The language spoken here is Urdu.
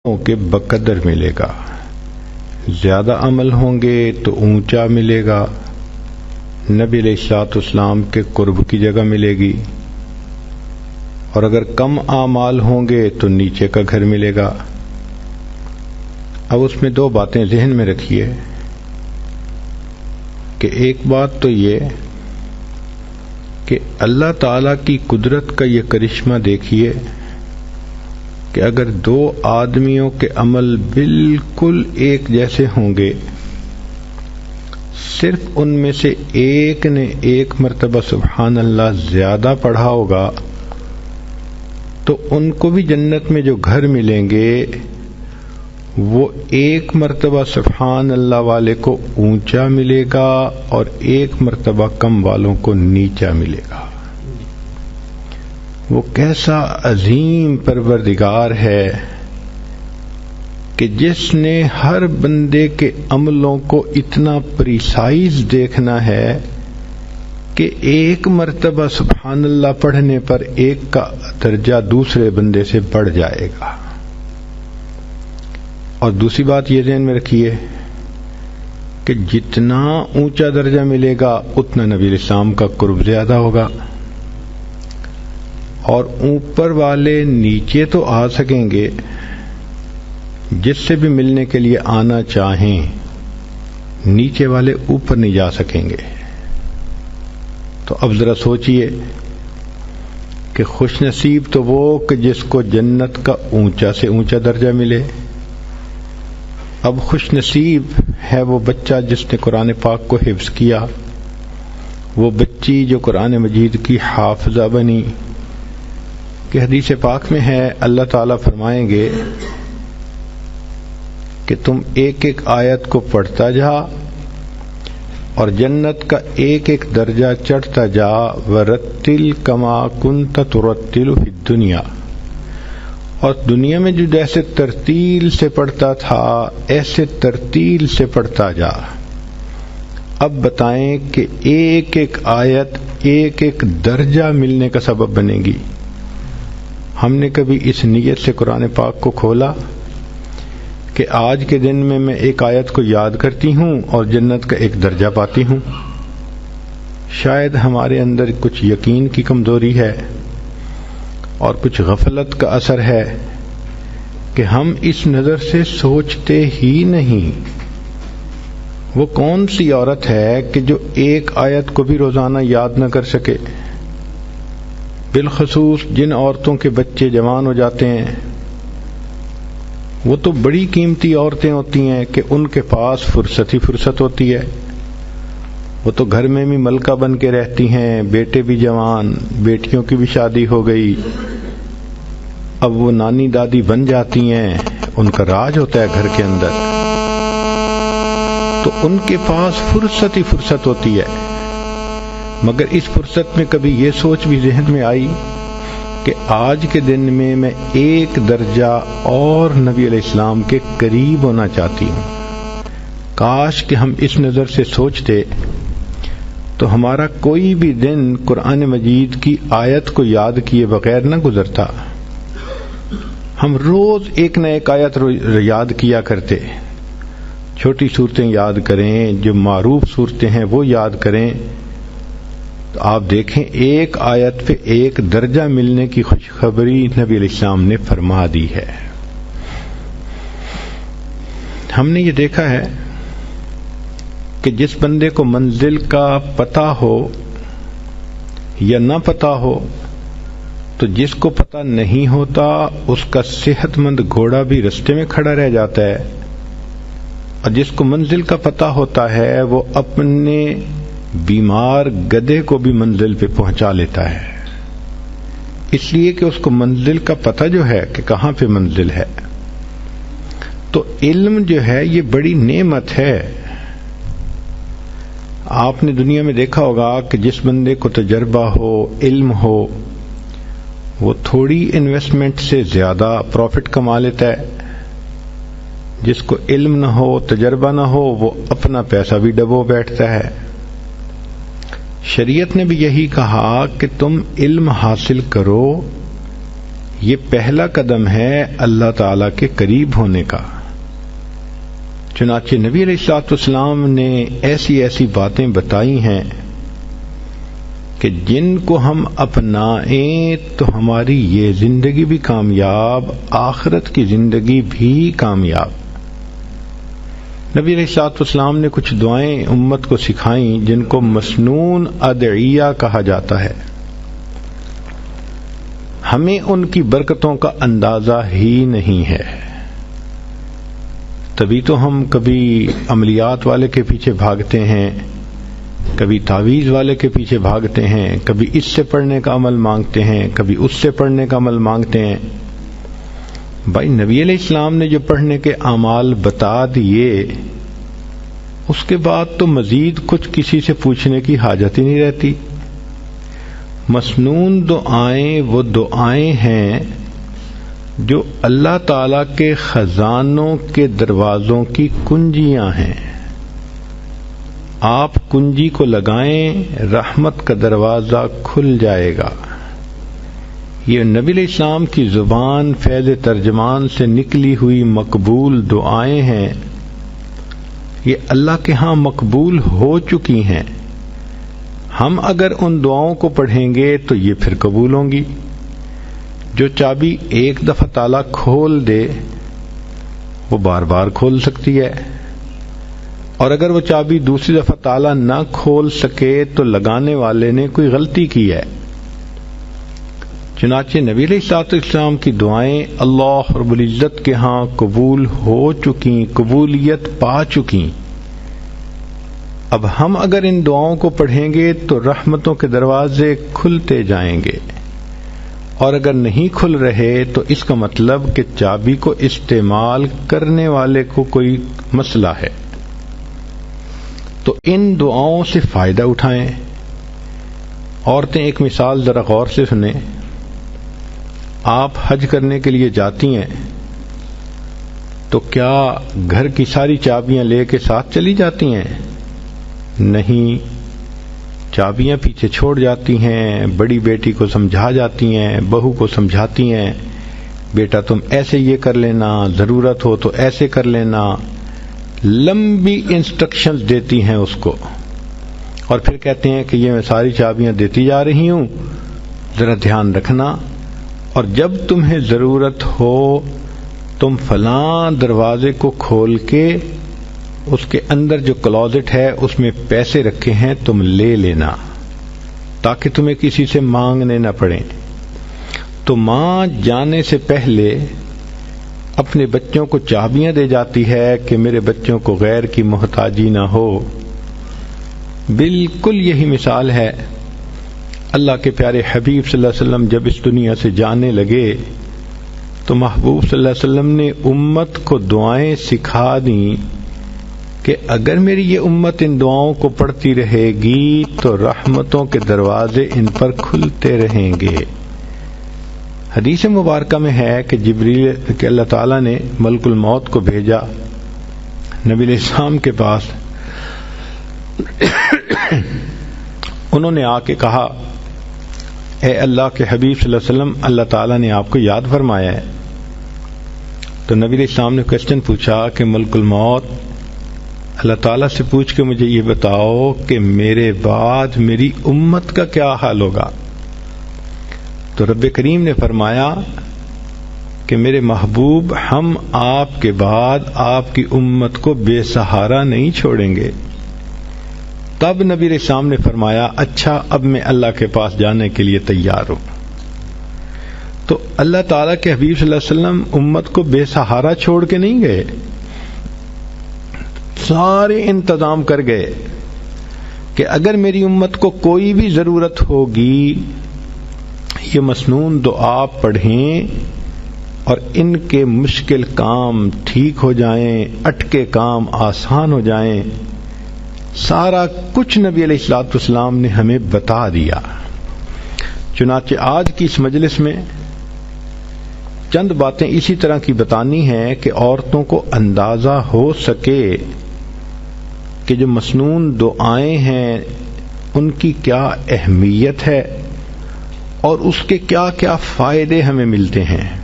کے بقدر ملے گا، زیادہ عمل ہوں گے تو اونچا ملے گا، نبی علیہ الصلوۃ والسلام کے قرب کی جگہ ملے گی، اور اگر کم اعمال ہوں گے تو نیچے کا گھر ملے گا۔ اب اس میں دو باتیں ذہن میں رکھیے کہ ایک بات تو یہ کہ اللہ تعالی کی قدرت کا یہ کرشمہ دیکھیے کہ اگر دو آدمیوں کے عمل بالکل ایک جیسے ہوں گے، صرف ان میں سے ایک نے ایک مرتبہ سبحان اللہ زیادہ پڑھا ہوگا تو ان کو بھی جنت میں جو گھر ملیں گے وہ ایک مرتبہ سبحان اللہ والے کو اونچا ملے گا اور ایک مرتبہ کم والوں کو نیچا ملے گا۔ وہ کیسا عظیم پروردگار ہے کہ جس نے ہر بندے کے عملوں کو اتنا پریسائز دیکھنا ہے کہ ایک مرتبہ سبحان اللہ پڑھنے پر ایک کا درجہ دوسرے بندے سے بڑھ جائے گا۔ اور دوسری بات یہ ذہن میں رکھیے کہ جتنا اونچا درجہ ملے گا اتنا نبی علیہ السلام کا قرب زیادہ ہوگا، اور اوپر والے نیچے تو آ سکیں گے، جس سے بھی ملنے کے لیے آنا چاہیں، نیچے والے اوپر نہیں جا سکیں گے۔ تو اب ذرا سوچئے کہ خوش نصیب تو وہ کہ جس کو جنت کا اونچا سے اونچا درجہ ملے، اب خوش نصیب ہے وہ بچہ جس نے قرآن پاک کو حفظ کیا، وہ بچی جو قرآن مجید کی حافظہ بنی، کہ حدیث پاک میں ہے اللہ تعالیٰ فرمائیں گے کہ تم ایک ایک آیت کو پڑھتا جا اور جنت کا ایک ایک درجہ چڑھتا جا، ورتل کما کنت ترتل فی الدنیا، اور دنیا میں جو جیسے ترتیل سے پڑھتا تھا ایسے ترتیل سے پڑھتا جا۔ اب بتائیں کہ ایک ایک آیت ایک ایک درجہ ملنے کا سبب بنے گی۔ ہم نے کبھی اس نیت سے قرآن پاک کو کھولا کہ آج کے دن میں ایک آیت کو یاد کرتی ہوں اور جنت کا ایک درجہ پاتی ہوں؟ شاید ہمارے اندر کچھ یقین کی کمزوری ہے اور کچھ غفلت کا اثر ہے کہ ہم اس نظر سے سوچتے ہی نہیں۔ وہ کون سی عورت ہے کہ جو ایک آیت کو بھی روزانہ یاد نہ کر سکے؟ بالخصوص جن عورتوں کے بچے جوان ہو جاتے ہیں، وہ تو بڑی قیمتی عورتیں ہوتی ہیں کہ ان کے پاس فرصت ہی فرصت ہوتی ہے۔ وہ تو گھر میں بھی ملکہ بن کے رہتی ہیں، بیٹے بھی جوان، بیٹیوں کی بھی شادی ہو گئی، اب وہ نانی دادی بن جاتی ہیں، ان کا راج ہوتا ہے گھر کے اندر، تو ان کے پاس فرصت ہی فرصت ہوتی ہے۔ مگر اس فرصت میں کبھی یہ سوچ بھی ذہن میں آئی کہ آج کے دن میں ایک درجہ اور نبی علیہ السلام کے قریب ہونا چاہتی ہوں؟ کاش کہ ہم اس نظر سے سوچتے تو ہمارا کوئی بھی دن قرآن مجید کی آیت کو یاد کیے بغیر نہ گزرتا۔ ہم روز ایک نہ ایک آیت یاد کیا کرتے، چھوٹی صورتیں یاد کریں، جو معروف صورتیں ہیں وہ یاد کریں، تو آپ دیکھیں ایک آیت پہ ایک درجہ ملنے کی خوشخبری نبی علیہ السلام نے فرما دی ہے۔ ہم نے یہ دیکھا ہے کہ جس بندے کو منزل کا پتہ ہو یا نہ پتہ ہو، تو جس کو پتہ نہیں ہوتا اس کا صحت مند گھوڑا بھی رستے میں کھڑا رہ جاتا ہے، اور جس کو منزل کا پتہ ہوتا ہے وہ اپنے بیمار گدھے کو بھی منزل پہ پہنچا لیتا ہے، اس لیے کہ اس کو منزل کا پتہ جو ہے کہ کہاں پہ منزل ہے۔ تو علم جو ہے یہ بڑی نعمت ہے۔ آپ نے دنیا میں دیکھا ہوگا کہ جس بندے کو تجربہ ہو، علم ہو، وہ تھوڑی انویسٹمنٹ سے زیادہ پروفٹ کما لیتا ہے۔ جس کو علم نہ ہو، تجربہ نہ ہو، وہ اپنا پیسہ بھی ڈبو بیٹھتا ہے۔ شریعت نے بھی یہی کہا کہ تم علم حاصل کرو، یہ پہلا قدم ہے اللہ تعالی کے قریب ہونے کا۔ چنانچہ نبی علیہ الصلوۃ والسلام نے ایسی ایسی باتیں بتائی ہیں کہ جن کو ہم اپنائیں تو ہماری یہ زندگی بھی کامیاب، آخرت کی زندگی بھی کامیاب۔ نبی علیہ الصلوۃ والسلام نے کچھ دعائیں امت کو سکھائیں جن کو مسنون ادعیہ کہا جاتا ہے۔ ہمیں ان کی برکتوں کا اندازہ ہی نہیں ہے، تبھی تو ہم کبھی عملیات والے کے پیچھے بھاگتے ہیں، کبھی تعویذ والے کے پیچھے بھاگتے ہیں، کبھی اس سے پڑھنے کا عمل مانگتے ہیں، کبھی اس سے پڑھنے کا عمل مانگتے ہیں۔ بھائی نبی علیہ السلام نے جو پڑھنے کے اعمال بتا دیے، اس کے بعد تو مزید کچھ کسی سے پوچھنے کی حاجت ہی نہیں رہتی۔ مسنون دعائیں وہ دعائیں ہیں جو اللہ تعالی کے خزانوں کے دروازوں کی کنجیاں ہیں۔ آپ کنجی کو لگائیں، رحمت کا دروازہ کھل جائے گا۔ یہ نبی علیہ السلام کی زبان فیض ترجمان سے نکلی ہوئی مقبول دعائیں ہیں، یہ اللہ کے ہاں مقبول ہو چکی ہیں۔ ہم اگر ان دعاؤں کو پڑھیں گے تو یہ پھر قبول ہوں گی۔ جو چابی ایک دفعہ تالا کھول دے وہ بار بار کھول سکتی ہے، اور اگر وہ چابی دوسری دفعہ تالا نہ کھول سکے تو لگانے والے نے کوئی غلطی کی ہے۔ چنانچہ نبی علیہ الصلوۃ والسلام کی دعائیں اللہ رب العزت کے ہاں قبول ہو چکی، قبولیت پا چکی۔ اب ہم اگر ان دعاؤں کو پڑھیں گے تو رحمتوں کے دروازے کھلتے جائیں گے، اور اگر نہیں کھل رہے تو اس کا مطلب کہ چابی کو استعمال کرنے والے کو کوئی مسئلہ ہے۔ تو ان دعاؤں سے فائدہ اٹھائیں۔ عورتیں ایک مثال ذرا غور سے سنیں۔ آپ حج کرنے کے لیے جاتی ہیں تو کیا گھر کی ساری چابیاں لے کے ساتھ چلی جاتی ہیں؟ نہیں، چابیاں پیچھے چھوڑ جاتی ہیں، بڑی بیٹی کو سمجھا جاتی ہیں، بہو کو سمجھاتی ہیں، بیٹا تم ایسے یہ کر لینا، ضرورت ہو تو ایسے کر لینا، لمبی انسٹرکشنز دیتی ہیں اس کو، اور پھر کہتے ہیں کہ یہ میں ساری چابیاں دیتی جا رہی ہوں، ذرا دھیان رکھنا، اور جب تمہیں ضرورت ہو تم فلاں دروازے کو کھول کے اس کے اندر جو کلوزٹ ہے اس میں پیسے رکھے ہیں تم لے لینا، تاکہ تمہیں کسی سے مانگنے نہ پڑیں۔ تو ماں جانے سے پہلے اپنے بچوں کو چابیاں دے جاتی ہے کہ میرے بچوں کو غیر کی محتاجی نہ ہو۔ بالکل یہی مثال ہے۔ اللہ کے پیارے حبیب صلی اللہ علیہ وسلم جب اس دنیا سے جانے لگے تو محبوب صلی اللہ علیہ وسلم نے امت کو دعائیں سکھا دیں کہ اگر میری یہ امت ان دعاؤں کو پڑھتی رہے گی تو رحمتوں کے دروازے ان پر کھلتے رہیں گے۔ حدیث مبارکہ میں ہے کہ جبریل کہ اللہ تعالیٰ نے ملک الموت کو بھیجا نبی علیہ السلام کے پاس۔ انہوں نے آ کے کہا، اے اللہ کے حبیب صلی اللہ علیہ وسلم، اللہ تعالیٰ نے آپ کو یاد فرمایا ہے۔ تو نبی علیہ السلام نے کوسچن پوچھا کہ ملک الموت، اللہ تعالیٰ سے پوچھ کے مجھے یہ بتاؤ کہ میرے بعد میری امت کا کیا حال ہوگا؟ تو رب کریم نے فرمایا کہ میرے محبوب، ہم آپ کے بعد آپ کی امت کو بے سہارا نہیں چھوڑیں گے۔ تب نبی علیہ السلام نے فرمایا، اچھا اب میں اللہ کے پاس جانے کے لیے تیار ہوں۔ تو اللہ تعالیٰ کے حبیب صلی اللہ علیہ وسلم امت کو بے سہارا چھوڑ کے نہیں گئے، سارے انتظام کر گئے کہ اگر میری امت کو کوئی بھی ضرورت ہوگی یہ مسنون دعا پڑھیں اور ان کے مشکل کام ٹھیک ہو جائیں، اٹکے کام آسان ہو جائیں۔ سارا کچھ نبی علیہ الصلوۃ والسلام نے ہمیں بتا دیا۔ چنانچہ آج کی اس مجلس میں چند باتیں اسی طرح کی بتانی ہیں کہ عورتوں کو اندازہ ہو سکے کہ جو مسنون دعائیں ہیں ان کی کیا اہمیت ہے اور اس کے کیا کیا فائدے ہمیں ملتے ہیں.